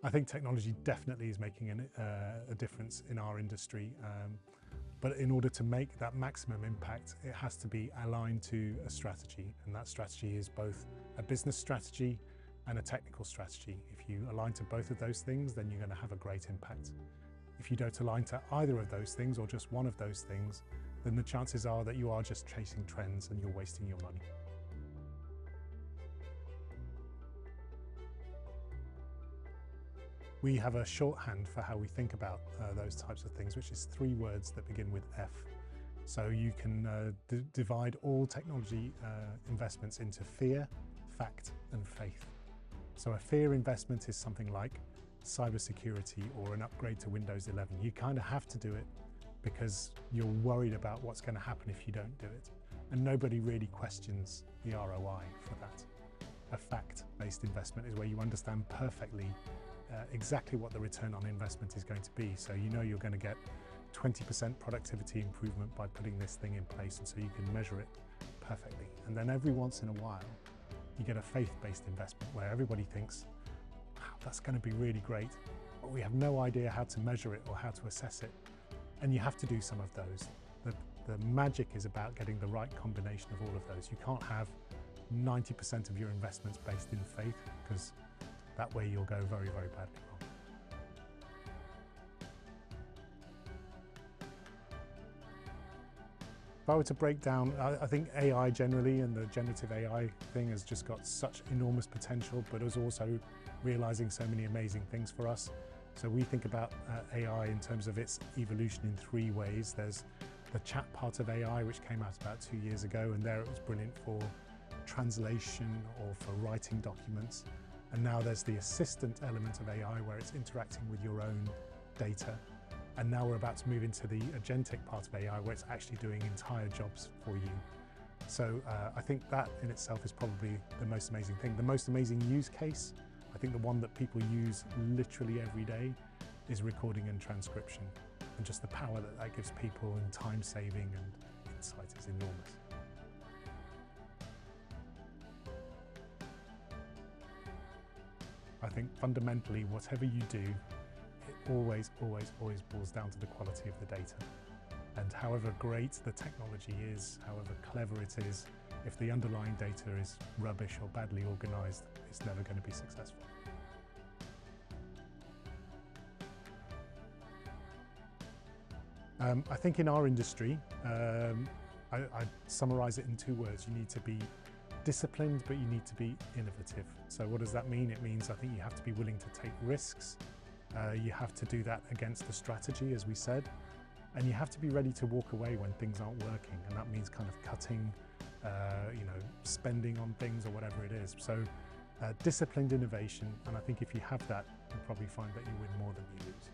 I think technology definitely is making a difference in our industry, but in order to make that maximum impact, it has to be aligned to a strategy, and that strategy is both a business strategy and a technical strategy. If you align to both of those things, then you're going to have a great impact. If you don't align to either of those things or just one of those things, then the chances are that you are just chasing trends and you're wasting your money. We have a shorthand for how we think about those types of things, which is 3 words that begin with F. So you can divide all technology investments into fear, fact, and faith. So a fear investment is something like cybersecurity or an upgrade to Windows 11. You kind of have to do it because you're worried about what's going to happen if you don't do it. And nobody really questions the ROI for that. A fact-based investment is where you understand perfectly exactly what the return on investment is going to be. So you know you're going to get 20% productivity improvement by putting this thing in place, and so you can measure it perfectly. And then every once in a while, you get a faith-based investment where everybody thinks, wow, that's going to be really great, but we have no idea how to measure it or how to assess it. And you have to do some of those. The magic is about getting the right combination of all of those. You can't have 90% of your investments based in faith, because that way you'll go very, very badly wrong. If I were to break down, I think AI generally and the generative AI thing has just got such enormous potential, but is also realizing so many amazing things for us. So we think about AI in terms of its evolution in 3 ways. There's the chat part of AI, which came out about 2 years ago, and there it was brilliant for translation or for writing documents. And now there's the assistant element of AI where it's interacting with your own data. And now we're about to move into the agentic part of AI where it's actually doing entire jobs for you. So I think that in itself is probably the most amazing thing. The most amazing use case, I think the one that people use literally every day, is recording and transcription. And just the power that that gives people in time saving and insight is enormous. I think fundamentally, whatever you do, it always, always, always boils down to the quality of the data. And however great the technology is, however clever it is, if the underlying data is rubbish or badly organized, it's never going to be successful. I think in our industry, I summarize it in 2 words. You need to be disciplined, but you need to be innovative. So what does that mean? It means I think you have to be willing to take risks. You have to do that against the strategy, as we said, and you have to be ready to walk away when things aren't working, and that means kind of cutting, spending on things or whatever it is. So disciplined innovation, and I think if you have that, you'll probably find that you win more than you lose.